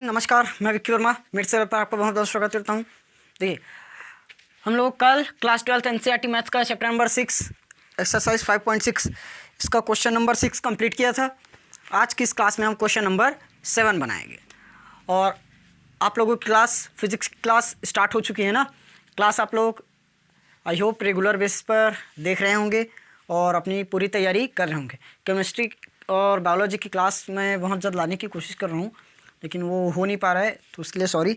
नमस्कार, मैं विक्की वर्मा मेरे से पर आपका बहुत बहुत स्वागत करता हूँ। देखिए, हम लोग कल क्लास 12 एनसीईआरटी मैथ्स का चैप्टर नंबर 6 एक्सरसाइज 5.6 इसका क्वेश्चन नंबर 6 कंप्लीट किया था। आज की इस क्लास में हम क्वेश्चन नंबर 7 बनाएंगे। और आप लोगों की क्लास फिजिक्स की क्लास स्टार्ट हो चुकी है ना। क्लास आप लोग आई होप रेगुलर बेसिस पर देख रहे होंगे और अपनी पूरी तैयारी कर रहे होंगे। केमिस्ट्री और बायोलॉजी की क्लास में बहुत जल्द लाने की कोशिश कर रहा हूँ, लेकिन वो हो नहीं पा रहा है, तो इसके लिए सॉरी।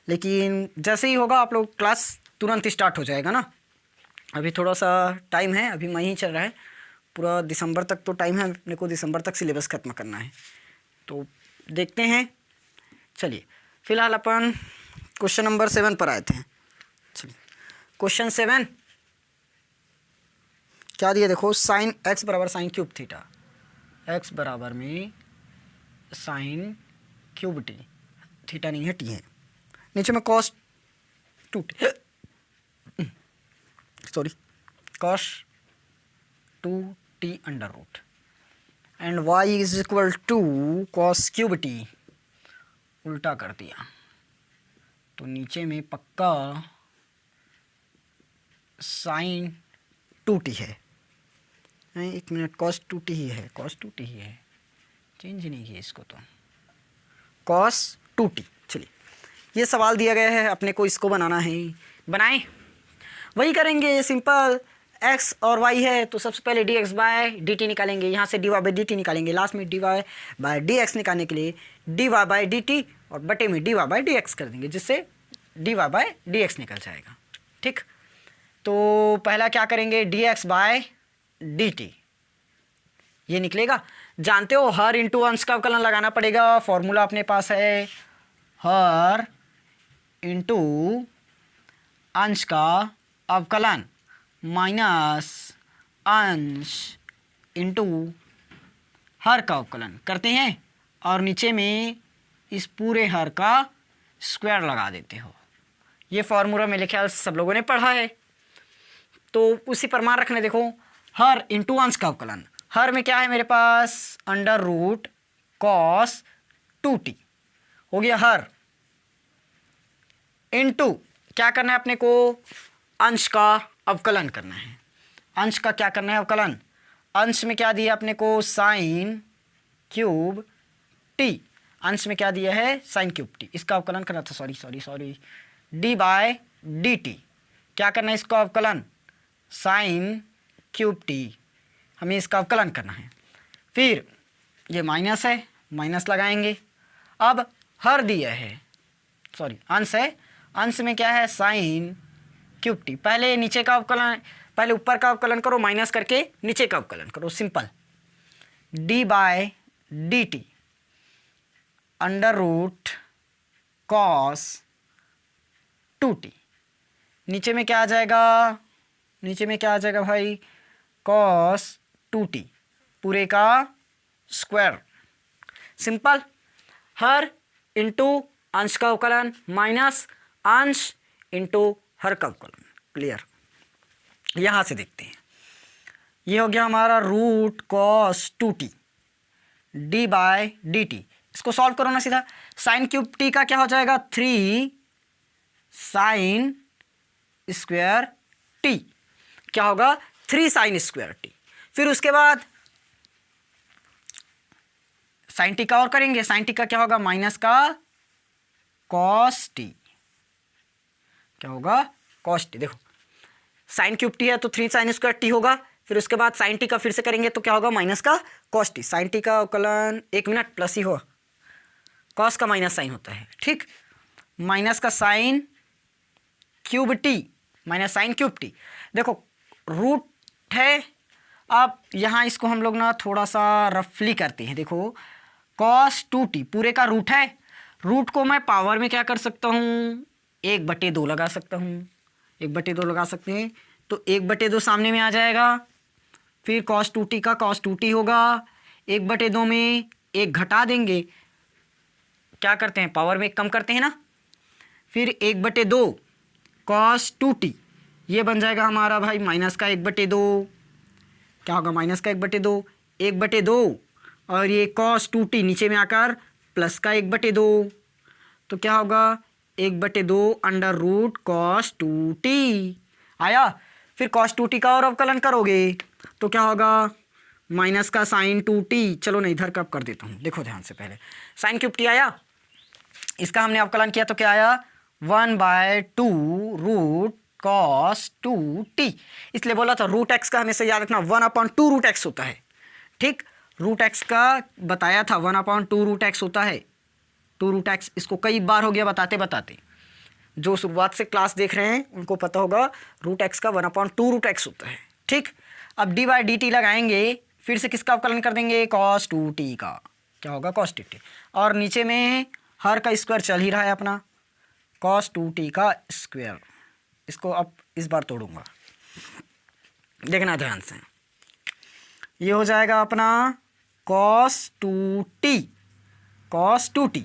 लेकिन जैसे ही होगा आप लोग क्लास तुरंत ही स्टार्ट हो जाएगा ना। अभी थोड़ा सा टाइम है, अभी मई ही चल रहा है, पूरा दिसंबर तक तो टाइम है अपने को। दिसंबर तक सिलेबस ख़त्म करना है, तो देखते हैं। चलिए, फ़िलहाल अपन क्वेश्चन नंबर 7 पर आए थे। चलिए, क्वेश्चन 7 क्या दिया देखो। साइन एक्स बराबर साइन क्यूब थीटा, एक्स बराबर में साइन क्यूब टी, थीटा नहीं है टी है, नीचे में cos 2t sorry cos 2t under root and y is equal to cos cube T. उल्टा कर दिया तो नीचे में पक्का साइन 2t है। एक मिनट, कॉस 2t ही है, कॉस 2t ही है, चेंज नहीं किया इसको, तो कॉस 2t। चलिए, ये सवाल दिया गया है अपने को, इसको बनाना है, बनाएं। वही करेंगे सिंपल। x और y है तो सबसे पहले dx बाय dt निकालेंगे, यहाँ से dy बाई dt निकालेंगे, लास्ट में dy बाय dx निकालने के लिए dy बाय dt और बटे में dy बाय dx कर देंगे, जिससे dy बाय dx निकल जाएगा। ठीक, तो पहला क्या करेंगे, dx बाय dt ये निकलेगा। जानते हो हर इंटू अंश का अवकलन लगाना पड़ेगा। फॉर्मूला अपने पास है हर इंटू अंश का अवकलन माइनस अंश इंटू हर का अवकलन करते हैं, और नीचे में इस पूरे हर का स्क्वायर लगा देते हो। ये फॉर्मूला मेरे ख्याल से सब लोगों ने पढ़ा है, तो उसी पर मान रखने। देखो, हर इंटू अंश का अवकलन, हर में क्या है मेरे पास, अंडर रूट कॉस 2t हो गया हर, इनटू क्या करना है अपने को, अंश का अवकलन करना है। अंश का क्या करना है, अवकलन। अंश में क्या दिया अपने को, साइन क्यूब t, अंश में क्या दिया है, साइन क्यूब t, इसका अवकलन करना था, sorry d by D T, क्या करना है इसको अवकलन, साइन क्यूब t, हमें इसका अवकलन करना है। फिर ये माइनस है, माइनस लगाएंगे। अब हर दिया है, सॉरी अंश है, अंश में क्या है, साइन क्यूब टी। पहले नीचे का अवकलन, पहले ऊपर का अवकलन करो, माइनस करके नीचे का अवकलन करो, simple. D by D T under root cos 2t, नीचे में क्या आ जाएगा, नीचे में क्या आ जाएगा भाई, कॉस 2t पूरे का स्क्वायर। सिंपल, हर इंटू अंश का अवकलन माइनस अंश इंटू हर का अवकलन। क्लियर। यहाँ से देखते हैं, ये हो गया हमारा root cos 2t D by D T. इसको सॉल्व करो ना सीधा। साइन क्यूब टी का क्या हो जाएगा, 3 साइन स्क्वायर टी, क्या होगा, 3 साइन स्क्वायर टी। फिर उसके बाद साइन टी का और करेंगे, साइन टी का क्या होगा, माइनस का कॉस टी, क्या होगा, कॉस टी। देखो, साइन क्यूब टी है तो 3 साइन स्क्वायर टी होगा। फिर उसके बाद साइन टी का फिर से करेंगे तो क्या होगा, माइनस का कॉस टी। साइन टी का अवकलन, एक मिनट, प्लस ही हो, कॉस का माइनस साइन होता है, ठीक, माइनस का sign cube T minus sign cube T. देखो रूट है, अब यहाँ इसको हम लोग ना थोड़ा सा रफली करते हैं। देखो, कॉस 2t पूरे का रूट है, रूट को मैं पावर में क्या कर सकता हूँ, 1/2 लगा सकता हूँ, 1/2 लगा सकते हैं, तो 1/2 सामने में आ जाएगा। फिर कॉस 2t का कॉस 2t होगा, 1/2 में 1 घटा देंगे, क्या करते हैं, पावर में कम करते हैं ना। फिर 1/2 कॉस 2t, ये बन जाएगा हमारा भाई माइनस का 1/2, क्या होगा, माइनस का 1/2, 1/2 और ये कॉस 2t नीचे में आकर प्लस का 1/2, तो क्या होगा 1/2 अंडर रूट कॉस 2t आया। फिर कॉस 2t का और अवकलन करोगे तो क्या होगा माइनस का साइन 2t। चलो नहीं इधर का कर देता हूँ, देखो ध्यान से पहले साइन क्यूब टी आया, इसका हमने अवकलन किया तो क्या आया 1/2 रूट कॉस 2t। इसलिए बोला था रूट एक्स का हमेशा याद रखना 1/2 रूट एक्स होता है। ठीक, रूट एक्स का बताया था 1/2 रूट एक्स होता है, 2 रूट एक्स। इसको कई बार हो गया बताते बताते, जो शुरुआत से क्लास देख रहे हैं उनको पता होगा रूट एक्स का 1/2 रूट एक्स होता है। ठीक, अब dy/dt लगाएंगे, फिर से किसका अवकलन कर देंगे cos 2t का, क्या होगा cos 2t। और नीचे में हर का स्क्वायर चल ही रहा है अपना, cos 2t का स्क्वायर। इसको अब इस बार तोड़ूंगा, देखना ध्यान से। ये हो जाएगा अपना cos 2t, cos 2t।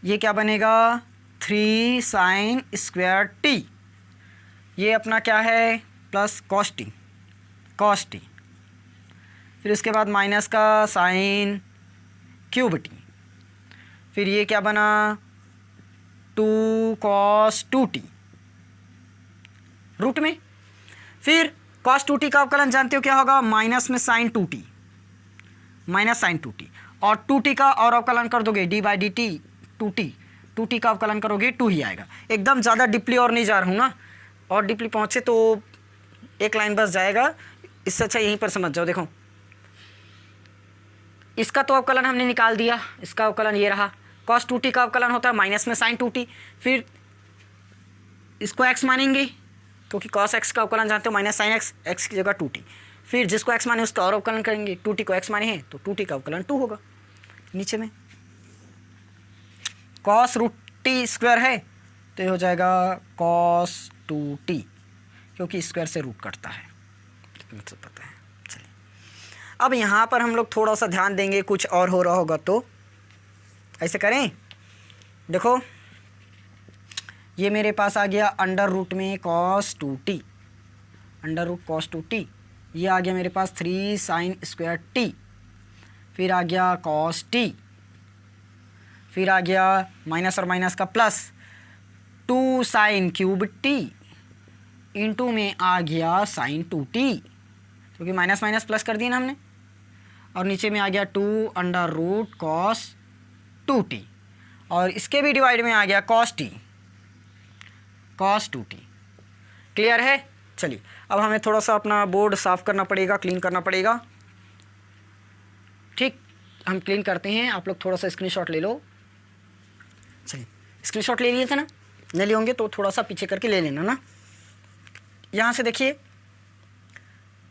ये क्या बनेगा 3 साइन स्क्वायर t। ये अपना क्या है plus cos t, cos t। फिर इसके बाद माइनस का साइन क्यूब t। फिर ये क्या बना 2 cos 2t रूट में। फिर cos 2t का अवकलन जानते हो क्या होगा माइनस में sign 2t, minus sign 2t। और 2t का और अवकलन कर दोगे dy/dt 2t का अवकलन करोगे 2 ही आएगा। एकदम ज़्यादा डीपली और नहीं जा रहा हूँ ना, और डीपली पहुँचे तो एक लाइन बस जाएगा, इससे अच्छा यहीं पर समझ जाओ। देखो इसका तो अवकलन हमने निकाल दिया, इसका अवकलन ये रहा। cos 2t का अवकलन होता है माइनस में साइन 2t। फिर इसको x मानेंगे क्योंकि cos x का अवकलन जानते हो माइनस साइन x, x की जगह 2t। फिर जिसको x माने उसका और अवकलन करेंगे, 2t को x माने हैं तो 2t का अवकलन 2 होगा। नीचे में cos रूट t स्क्वायर है तो ये हो जाएगा cos 2t, क्योंकि स्क्वायर से रूट कटता है, मतलब पता है। चलिए अब यहाँ पर हम लोग थोड़ा सा ध्यान देंगे, कुछ और हो रहा होगा तो ऐसे करें। देखो ये मेरे पास आ गया अंडर रूट में cos 2t, under root cos 2t। ये आ गया मेरे पास 3 साइन स्क्वायर t। फिर आ गया cos t। फिर आ गया माइनस और माइनस का plus 2 sine cube t। Into में आ गया साइन 2t, क्योंकि माइनस माइनस प्लस कर दिया ना हमने। और नीचे में आ गया 2 अंडर रूट cos 2t। और इसके भी डिवाइड में आ गया cos t, cos 2t। Clear है। चलिए अब हमें थोड़ा सा अपना बोर्ड साफ़ करना पड़ेगा, क्लीन करना पड़ेगा। ठीक, हम क्लीन करते हैं, आप लोग थोड़ा सा स्क्रीनशॉट ले लो। चलिए स्क्रीनशॉट ले लिए थे ना, नहीं लिए होंगे तो थोड़ा सा पीछे करके ले लेना ना। यहाँ से देखिए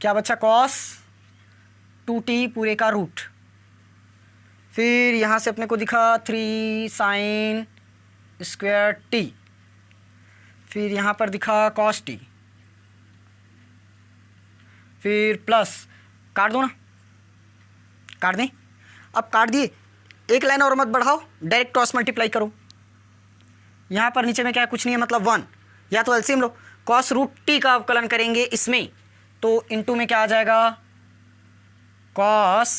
क्या बचा cos 2t पूरे का रूट। फिर यहाँ से अपने को दिखा 3 साइन स्क्वायर t। फिर यहाँ पर दिखा cos t। फिर प्लस काट दो ना, काट दें। अब काट दिए, एक लाइन और मत बढ़ाओ, डायरेक्ट क्रॉस मल्टीप्लाई करो। यहाँ पर नीचे में क्या है कुछ नहीं है, मतलब 1। या तो एलसीएम लो, cos रूट t का अवकलन करेंगे इसमें तो इनटू में क्या आ जाएगा cos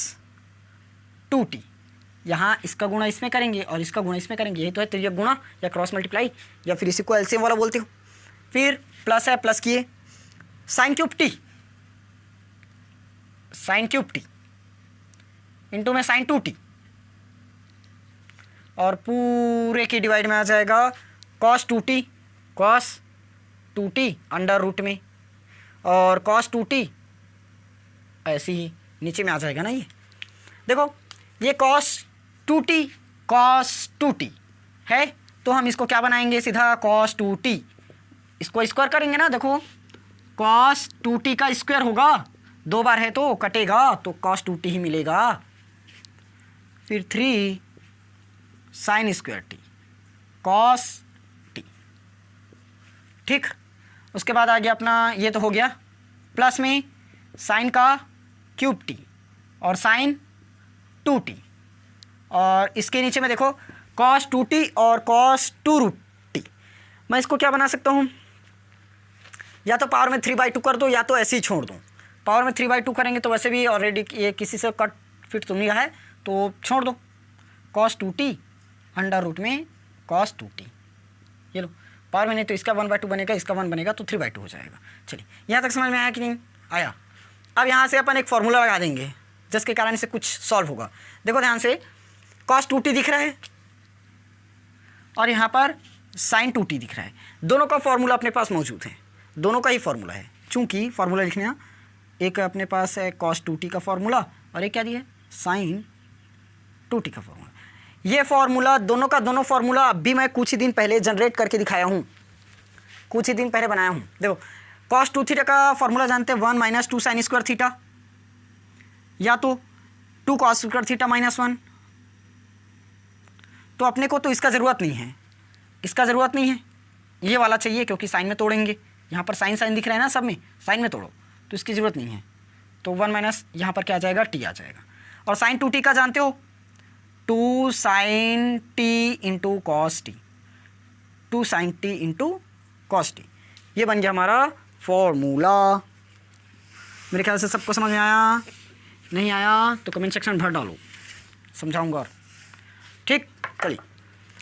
2t। यहाँ इसका गुणा इसमें करेंगे और इसका गुणा इसमें करेंगे, यही तो है तिर्यक गुणा या क्रॉस मल्टीप्लाई, या फिर इसी को एलसीएम वाला बोलते हो। फिर प्लस है, प्लस किए sign cube T, sign cube T into में साइन 2t। और पूरे की डिवाइड में आ जाएगा cos 2t, cos 2t under root में, और cos 2t ऐसे ही नीचे में आ जाएगा ना। ये देखो ये cos 2t, cos 2t है तो हम इसको क्या बनाएंगे सीधा cos 2t। इसको स्क्वायर करेंगे ना, देखो cos 2t का स्क्वायर होगा, 2 बार है तो कटेगा तो cos 2t ही मिलेगा। फिर 3 sine square t, cos t। ठीक, उसके बाद आ गया अपना, ये तो हो गया प्लस में साइन का क्यूब t और साइन 2t। और इसके नीचे में देखो cos 2t और cos 2 रूट t। मैं इसको क्या बना सकता हूँ, या तो पावर में 3/2 कर दो या तो ऐसे ही छोड़ दो। पावर में 3/2 करेंगे तो वैसे भी ऑलरेडी ये किसी से कट फिट तो नहीं है तो छोड़ दो। cos 2t अंडर रूट में कॉस 2t। ये लो पावर में नहीं तो इसका 1/2 बनेगा, इसका 1 बनेगा तो 3/2 हो जाएगा। चलिए यहाँ तक समझ में आया कि नहीं आया? अब यहाँ से अपन एक फॉर्मूला लगा देंगे जिसके कारण से कुछ सॉल्व होगा। देखो ध्यान से, कॉस 2t दिख रहा है और यहाँ पर साइन 2t दिख रहा है। दोनों का फॉर्मूला अपने पास मौजूद है, दोनों का ही फॉर्मूला है। चूँकि फार्मूला लिखने एक अपने पास है कॉस 2t का फॉर्मूला और एक क्या दिया है साइन 2t का फॉर्मूला। ये फॉर्मूला दोनों का दोनों फॉर्मूला अभी मैं कुछ ही दिन पहले जनरेट करके दिखाया हूँ, कुछ ही दिन पहले बनाया हूँ। देखो कॉस 2 थीटा का फॉर्मूला जानते हैं 1 - 2 साइन स्क्वायर थीटा, या तो 2 कॉस स्क्वायर थीटा -1। तो अपने को तो इसका ज़रूरत नहीं है, इसका ज़रूरत नहीं है, ये वाला चाहिए क्योंकि साइन में तोड़ेंगे। यहाँ पर साइन साइन दिख रहा है ना, सब में साइन में तोड़ो तो इसकी ज़रूरत नहीं है। तो 1 - यहाँ पर क्या आ जाएगा t आ जाएगा। और साइन 2t का जानते हो 2 sin t into cos T, 2 sin t into cos T. ये बन गया हमारा फॉर्मूला। मेरे ख्याल से सबको समझ में आया? नहीं आया तो कमेंट सेक्शन भर डालो, समझाऊंगा और। ठीक चलिए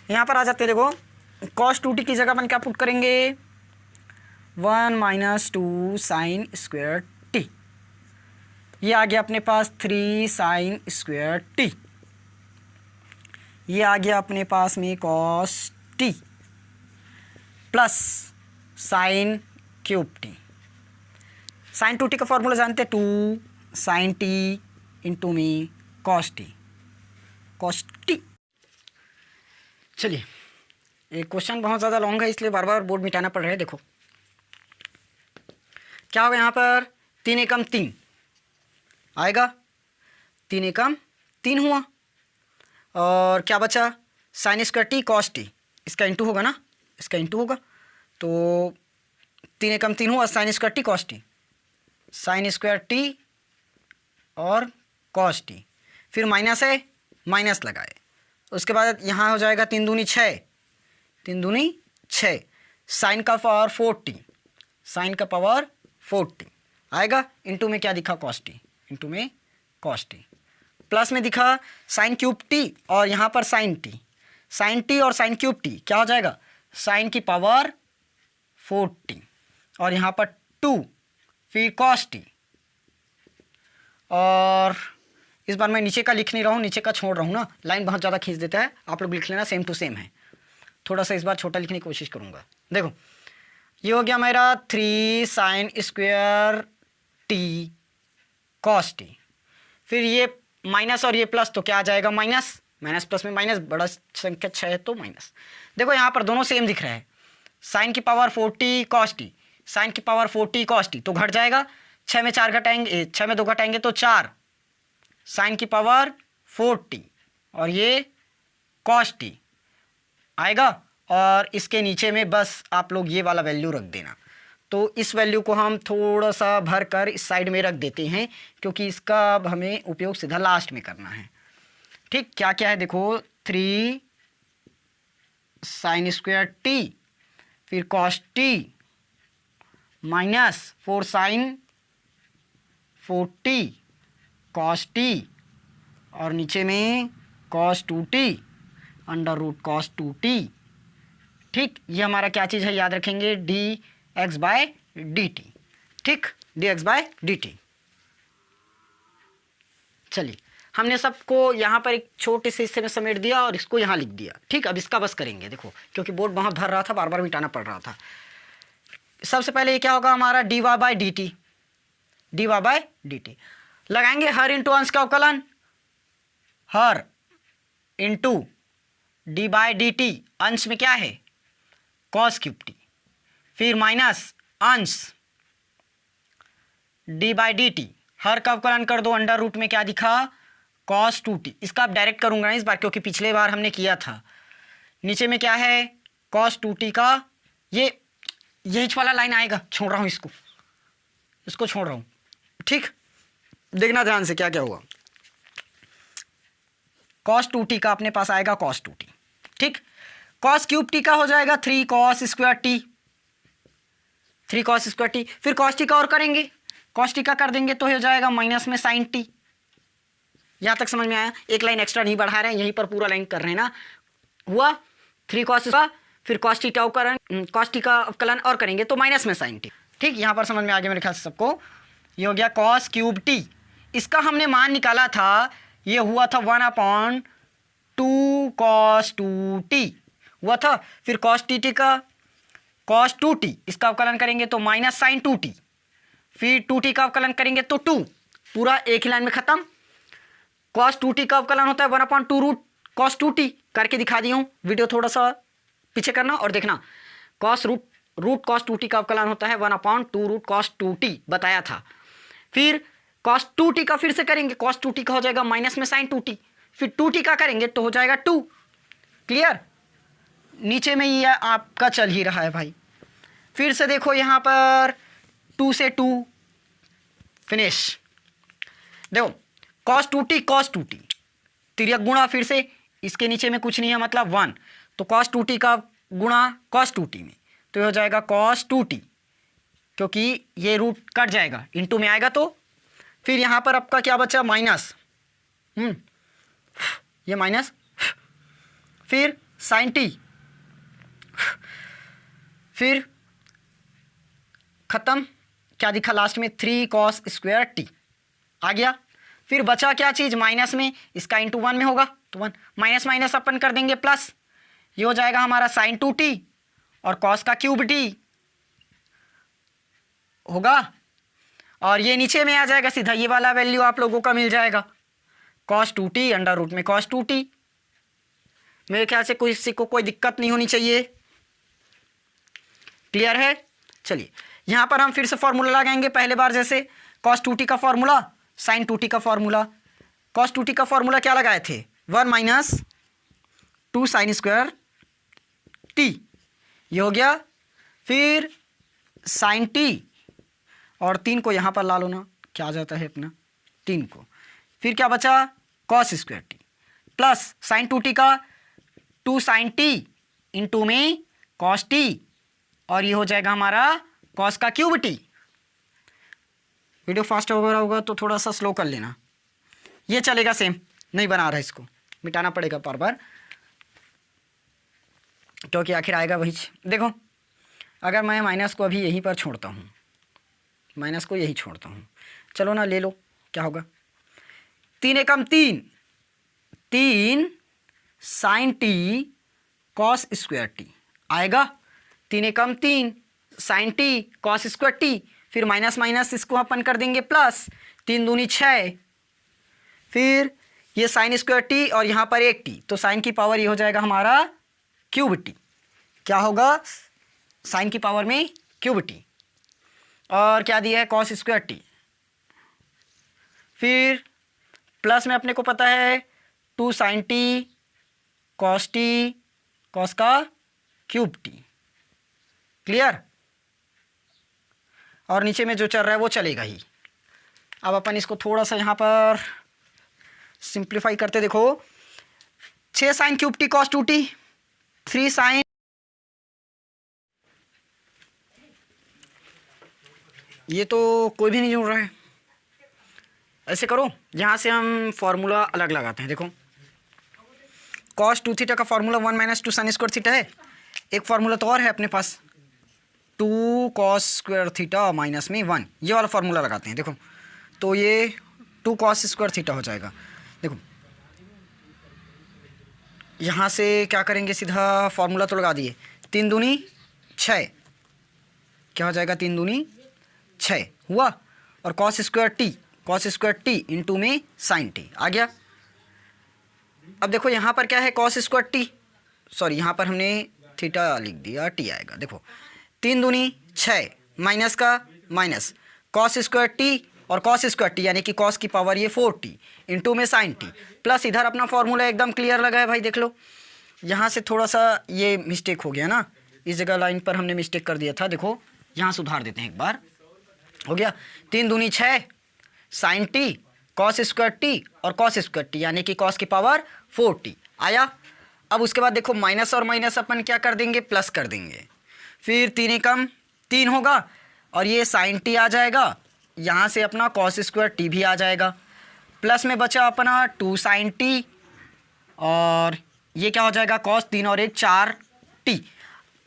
यहाँ पर आ जाते हैं। देखो कॉस 2t की जगह अपन क्या पुट करेंगे 1 - 2 साइन स्क्वायर टी। ये आ गया अपने पास 3 साइन स्क्वायर टी। ये आ गया अपने पास में cos T plus sine cube T. Sine 2t का फॉर्मूला जानते हैं 2 साइन टी इंटू में कॉस टी, कॉस टी। चलिए एक क्वेश्चन बहुत ज़्यादा लॉन्ग है इसलिए बार बार बोर्ड मिटाना पड़ रहा है। देखो क्या होगा यहाँ पर 3 एकम 3 आएगा, 3 एकम 3 हुआ और क्या बचा sign square T cos T, इसका इंटू होगा ना, इसका इंटू होगा तो 3 एकम 3 हुआ sign square T cos T, sign square T और कॉस टी। फिर माइनस है, माइनस लगाए, उसके बाद यहाँ हो जाएगा 3 दूनी 6, 3 दूनी 6, साइन का पावर 40, साइन का पावर 40 आएगा, इंटू में क्या दिखा कॉस टी, इंटू में कॉस टी, प्लस में दिखा साइन क्यूब टी और यहाँ पर साइन टी, साइन टी और साइन क्यूब टी क्या हो जाएगा साइन की पावर 40 और यहाँ पर 2 फिर कॉस टी। और इस बार मैं नीचे का लिख नहीं रहा हूँ, नीचे का छोड़ रहा हूँ ना, लाइन बहुत ज़्यादा खींच देता है, आप लोग लिख लेना सेम टू सेम है। थोड़ा सा इस बार छोटा लिखने की कोशिश करूँगा। देखो ये हो गया मेरा 3 sine square T cos T, फिर ये माइनस और ये प्लस तो क्या आ जाएगा माइनस, माइनस प्लस में माइनस, बड़ा संख्या 6 है तो माइनस। देखो यहाँ पर दोनों सेम दिख रहा है, साइन की पावर 40 कॉस टी, साइन की पावर 40 कॉस टी तो घट जाएगा, 6 में 4 घटाएंगे, 6 में 2 घटाएंगे तो 4 साइन की पावर 40 और ये कॉस टी आएगा। और इसके नीचे में बस आप लोग ये वाला वैल्यू रख देना। तो इस वैल्यू को हम थोड़ा सा भर कर इस साइड में रख देते हैं क्योंकि इसका हमें उपयोग सीधा लास्ट में करना है। ठीक क्या क्या है देखो 3 साइन स्क्वायर टी फिर cos T minus 4 sine 40 cos T और नीचे में cos 2t under root cos 2t। ठीक ये हमारा क्या चीज़ है याद रखेंगे dx/dt। ठीक dx/dt। चलिए हमने सबको यहाँ पर एक छोटे से हिस्से में समेट दिया और इसको यहाँ लिख दिया। ठीक अब इसका बस करेंगे देखो क्योंकि बोर्ड बहुत भर रहा था, बार बार मिटाना पड़ रहा था। सबसे पहले ये क्या होगा हमारा dy/dt, dy/dt लगाएंगे हर इंटू अंश का अवकलन, हर इंटू d/dt अंश में क्या है कॉस क्यूब टी, फिर माइनस अंश d/dt हर का अवकलन कर दो, अंडर रूट में क्या दिखा कॉस 2t। इसका आप डायरेक्ट करूंगा ना इस बार क्योंकि पिछले बार हमने किया था। नीचे में क्या है कॉस 2t का, ये यही वाला लाइन आएगा, छोड़ रहा हूँ इसको छोड़ रहा हूँ। ठीक देखना ध्यान से क्या क्या हुआ, कॉस 2t का अपने पास आएगा कॉस 2t। ठीक कॉस क्यूब टी का हो जाएगा 3 cos square t, 3 cos square T, फिर कॉस टी का और करेंगे, कॉस टी का कर देंगे तो हो जाएगा माइनस में साइन टी। यहाँ तक समझ में आया? एक लाइन एक्स्ट्रा नहीं बढ़ा रहे हैं, यहीं पर पूरा लाइन कर रहे हैं ना। हुआ 3 कॉस का, फिर कॉस टी का अवकलन, कॉस टी का अवकलन और करेंगे तो माइनस में साइन टी। ठीक, यहाँ पर समझ में आ गया मेरे ख्याल से सबको। ये हो गया कॉस क्यूब टी। इसका हमने मान निकाला था, ये हुआ था 1/2 कॉस 2t हुआ था। फिर कॉस टी का कॉस 2t, इसका अवकलन करेंगे तो माइनस साइन 2t, फिर 2t का अवकलन करेंगे तो 2, पूरा एक ही लाइन में खत्म। कॉस 2t का अवकलन होता है 1/2 रूट कॉस 2t, करके दिखा दिया हूँ, वीडियो थोड़ा सा पीछे करना और देखना। कॉस रूट कॉस 2t का अवकलन होता है 1/2 रूट कॉस 2t, बताया था। फिर कॉस 2t का फिर से करेंगे, कॉस 2t का हो जाएगा माइनस में साइन 2t, फिर 2t का करेंगे तो हो जाएगा 2। क्लियर? नीचे में ये आपका चल ही रहा है भाई। फिर से देखो यहाँ पर 2 से 2 फिनिश। देखो कॉस 2t तिर्यक गुणा, फिर से इसके नीचे में कुछ नहीं है मतलब 1, तो कॉस 2t का गुणा कॉस 2t में, तो ये हो जाएगा कॉस 2t, क्योंकि ये रूट कट जाएगा, इनटू में आएगा तो। फिर यहाँ पर आपका क्या बचा, माइनस, ये माइनस, फिर साइन टी, फिर खत्म, क्या दिखा लास्ट में 3 कॉस स्क्वायर टी आ गया। फिर बचा क्या चीज़, माइनस में, इसका इंटू 1 में होगा तो 1, माइनस माइनस अपन कर देंगे प्लस, ये हो जाएगा हमारा साइन 2t और कॉस का क्यूब टी होगा, और ये नीचे में आ जाएगा सीधा, ये वाला वैल्यू आप लोगों का मिल जाएगा कॉस 2t अंडर रूट में कॉस 2t। मेरे ख्याल से किसी को कोई दिक्कत नहीं होनी चाहिए। क्लियर है? चलिए यहाँ पर हम फिर से फॉर्मूला लगाएंगे पहले बार जैसे, कॉस 2t का फॉर्मूला, साइन 2t का फॉर्मूला। कॉस 2t का फॉर्मूला क्या लगाए थे, 1 माइनस 2 साइन स्क्वायर टी, ये हो गया। फिर साइन टी और 3 को यहाँ पर ला लो ना, क्या आ जाता है अपना 3 को। फिर क्या बचा, cos square T plus sign 2t का 2 साइन टी इंटू में कॉस टी, और ये हो जाएगा हमारा कॉस का क्यूब टी। वीडियो फास्ट वगैरह होगा तो थोड़ा सा स्लो कर लेना, ये चलेगा सेम, नहीं बना रहा, इसको मिटाना पड़ेगा बार बार, क्योंकि आखिर आएगा वही। देखो अगर मैं माइनस को अभी यहीं पर छोड़ता हूँ, माइनस को यही छोड़ता हूँ, चलो ना ले लो, क्या होगा, 3 एकम 3 sine T cos square T आएगा, 3 एकम 3 sine T cos square T, फिर माइनस माइनस इसको अपन कर देंगे प्लस, 3 दूनी 6, फिर ये साइन स्क्वायर टी और यहाँ पर 1 टी, तो साइन की पावर ये हो जाएगा हमारा क्यूब टी। क्या होगा, साइन की पावर में क्यूब टी, और क्या दिया है कॉस स्क्वायर टी, फिर प्लस में अपने को पता है 2 sine T cos T cos का क्यूब टी। क्लियर? और नीचे में जो चल रहा है वो चलेगा ही। अब अपन इसको थोड़ा सा यहाँ पर सिंप्लीफाई करते, देखो 6 sine cube T cos 2t, 3 sine, ये तो कोई भी नहीं जुड़ रहा है। ऐसे करो, यहाँ से हम फॉर्मूला अलग लगाते हैं। देखो कॉस 2 थीटा का formula 1 minus 2 sine square theta है, एक फार्मूला तो और है अपने पास 2 कॉस स्क्वायर थीटा माइनस में 1, ये वाला फार्मूला लगाते हैं। देखो तो ये 2 कॉस स्क्वायर थीटा हो जाएगा। देखो यहाँ से क्या करेंगे, सीधा फार्मूला तो लगा दिए, 3 दूनी 6, क्या हो जाएगा 3 दूनी 6 हुआ, और कॉस स्क्वायर टी इंटू में साइन टी आ गया। अब देखो यहाँ पर क्या है, कॉस स्क्वायर टी, सॉरी यहाँ पर हमने थीटा लिख दिया, टी आएगा। देखो 3 दूनी 6 माइनस का माइनस कॉस स्क्वायर टी और कॉस स्क्वायर टी यानी कि कॉस की पावर ये 4t इंटू में साइन टी, प्लस इधर अपना फॉर्मूला एकदम क्लियर लगा है भाई। देख लो यहाँ से थोड़ा सा ये मिस्टेक हो गया ना, इस जगह लाइन पर हमने मिस्टेक कर दिया था, देखो यहाँ सुधार देते हैं एक बार। हो गया 3 दूनी 6 sine T cos square T और कॉस स्क्वायर टी यानी कि कॉस की पावर 4t आया। अब उसके बाद देखो माइनस और माइनस अपन क्या कर देंगे, प्लस कर देंगे, फिर 3 एकम 3 होगा और ये साइन टी आ जाएगा, यहाँ से अपना कॉस स्क्वायर टी भी आ जाएगा, प्लस में बचा अपना 2 साइन टी और ये क्या हो जाएगा कॉस 3 और 1 4 टी।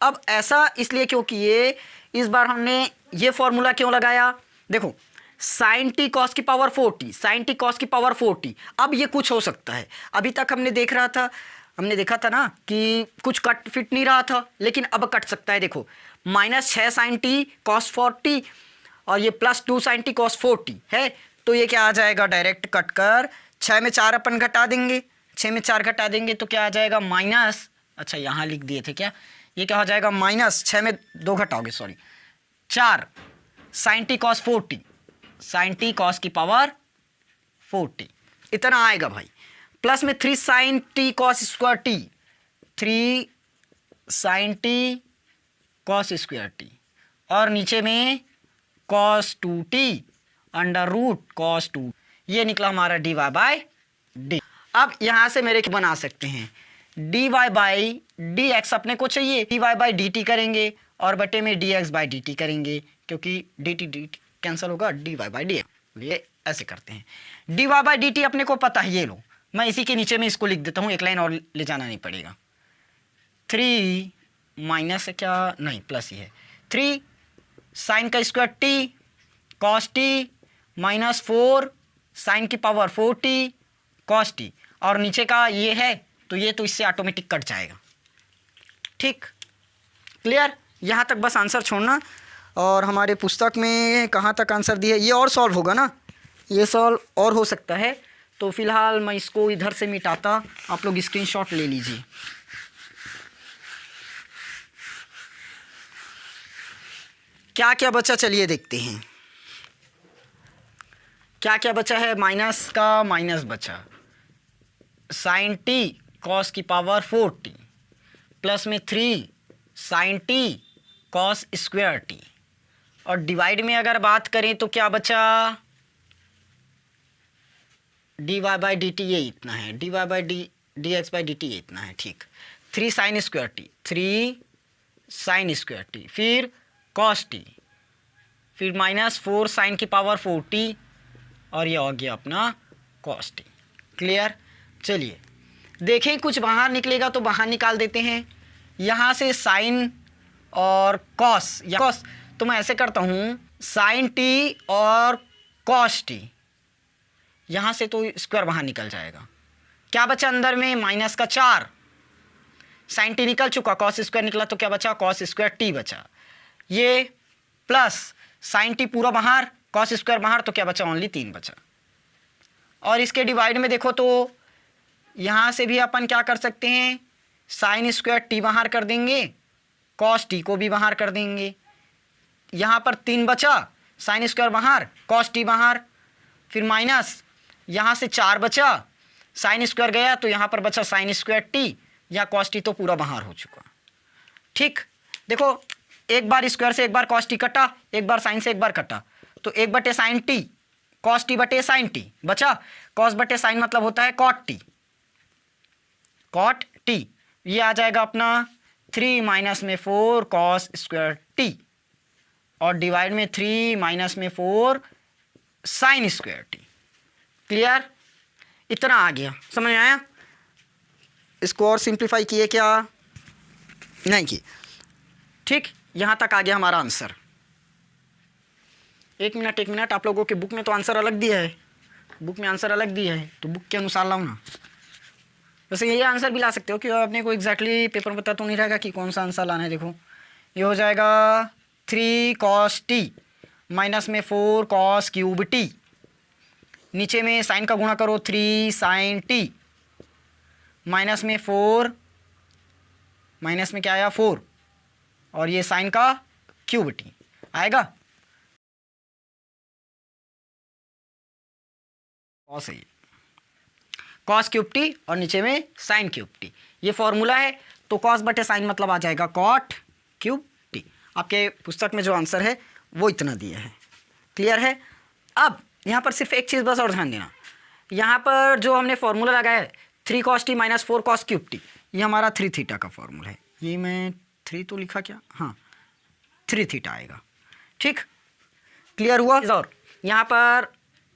अब ऐसा इसलिए क्यों किए, इस बार हमने ये फॉर्मूला क्यों लगाया, देखो साइन टी कॉस की power 4t, sine T cos की पावर 4t। अब ये कुछ हो सकता है, अभी तक हमने देखा था ना कि कुछ कट फिट नहीं रहा था, लेकिन अब कट सकता है। देखो -6 साइन टी कॉस 4t और ये +2 साइन टी कॉस 4t है, तो ये क्या आ जाएगा, डायरेक्ट कट कर 6 में 4 अपन घटा देंगे, 6 में 4 घटा देंगे तो क्या आ जाएगा माइनस, अच्छा यहाँ लिख दिए थे क्या, ये क्या हो जाएगा -6 में 2 घटाओगे, sorry 4 sine T cos 4t, sine T cos की पावर 4t इतना आएगा भाई, प्लस में 3 sine T cos square t, 3 sine T cos square T और नीचे में cos 2t under root cos 2, ये निकला हमारा dy बाई डी। अब यहाँ से मेरे बना सकते हैं dy बाई डी एक्स अपने को चाहिए, dy बाई डी टी करेंगे और बटे में dx बाई डी टी करेंगे, क्योंकि dt कैंसिल होगा, dy बाई डी एक्स, ये ऐसे करते हैं। dy बाई डी टी अपने को पता है, ये लो मैं इसी के नीचे में इसको लिख देता हूँ, एक लाइन और ले जाना नहीं पड़ेगा। 3 माइनस क्या नहीं प्लस ही है, 3 साइन का square T cos T -4 sine की पावर 4t कॉस टी और नीचे का ये है तो ये तो इससे ऑटोमेटिक कट जाएगा। ठीक, क्लियर, यहाँ तक बस आंसर छोड़ना। और हमारे पुस्तक में कहाँ तक आंसर दिया है, ये और सॉल्व होगा ना, ये सॉल्व और हो सकता है, तो फिलहाल मैं इसको इधर से मिटाता, आप लोग स्क्रीनशॉट ले लीजिए। क्या क्या बचा चलिए देखते हैं, क्या क्या बचा है, माइनस का माइनस बचा, साइन टी कॉस की पावर 4t प्लस में 3 sine T cos square T और डिवाइड में अगर बात करें तो क्या बचा, dy बाई डी टी ये इतना है, dy by D x by D T ये इतना है। ठीक, 3 sine square t, 3 sine square T फिर कॉस टी फिर -4 साइन की पावर 4t और ये हो गया अपना कॉस टी। क्लियर, चलिए देखें कुछ बाहर निकलेगा तो बाहर निकाल देते हैं। यहाँ से साइन और कॉस या कॉस, तो मैं ऐसे करता हूँ साइन टी और कॉस टी, यहाँ से तो स्क्वायर बाहर निकल जाएगा। क्या बचा अंदर में, -4 साइन टी निकल चुका, कॉस स्क्वायर निकला तो क्या बचा कॉस स्क्वायर टी बचा, ये प्लस साइन टी पूरा बाहर कॉस स्क्वायर बाहर तो क्या बचा ओनली 3 बचा। और इसके डिवाइड में देखो तो यहाँ से भी अपन क्या कर सकते हैं, साइन स्क्वायर टी बाहर कर देंगे, कॉस टी को भी बाहर कर देंगे, यहाँ पर 3 बचा, साइन स्क्वायर बाहर कॉस टी बाहर, फिर माइनस यहाँ से 4 बचा, साइन स्क्वायर गया तो यहाँ पर बचा साइन स्क्वायर टी, या कॉस टी तो पूरा बाहर हो चुका। ठीक, देखो एक बार स्क्वायर से एक बार कॉस टी कटा, एक बार साइन से एक बार कटा, तो 1 बटे साइन टी कॉस टी बटे साइन टी बचा, कॉस बटे साइन मतलब होता है कॉट टी, कॉट टी, ये आ जाएगा अपना 3 माइनस में 4 कॉस स्क्वायर टी और डिवाइड में 3 माइनस में 4 साइन स्क्वायर टी। क्लियर, इतना आ गया, समझ में आया। इसको और सिंप्लीफाई किए क्या, नहीं किए। ठीक, यहाँ तक आ गया हमारा आंसर। एक मिनट, आप लोगों के बुक में तो आंसर अलग दिया है, बुक में आंसर अलग दिया है तो बुक के अनुसार लाओ ना। वैसे यही आंसर भी ला सकते हो कि अपने को एग्जैक्टली पेपर में पता तो नहीं रहेगा कि कौन सा आंसर लाना है। देखो ये हो जाएगा 3 कॉस टी माइनस में 4 कॉस क्यूब टी, नीचे में साइन का गुणा करो 3 साइन टी माइनस में 4, माइनस में क्या आया 4 और ये साइन का क्यूब टी आएगा, कॉस है, कॉस क्यूब टी और नीचे में साइन क्यूब टी, ये फॉर्मूला है। तो कॉस बटे साइन मतलब आ जाएगा कॉट क्यूब टी। आपके पुस्तक में जो आंसर है वो इतना दिया है। क्लियर है। अब यहाँ पर सिर्फ एक चीज़ बस और ध्यान देना, यहाँ पर जो हमने फॉर्मूला लगाया है 3 cos T minus 4 cos cube T, ये हमारा 3 थीटा का फॉर्मूला है। ये मैं 3 तो लिखा क्या, हाँ 3 थीटा आएगा। ठीक, क्लियर हुआ। और यहाँ पर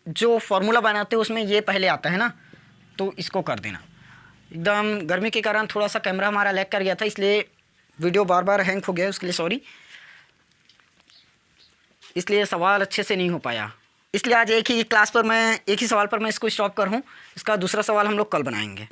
जो फॉर्मूला बनाते हैं उसमें ये पहले आता है ना, तो इसको कर देना। एकदम गर्मी के कारण थोड़ा सा कैमरा हमारा लैग कर गया था, इसलिए वीडियो बार बार हैंग हो गया, उसके लिए सॉरी। इसलिए सवाल अच्छे से नहीं हो पाया, इसलिए आज एक ही क्लास पर मैं एक ही सवाल पर मैं इसको स्टॉप कर हूँ। इसका दूसरा सवाल हम लोग कल बनाएंगे।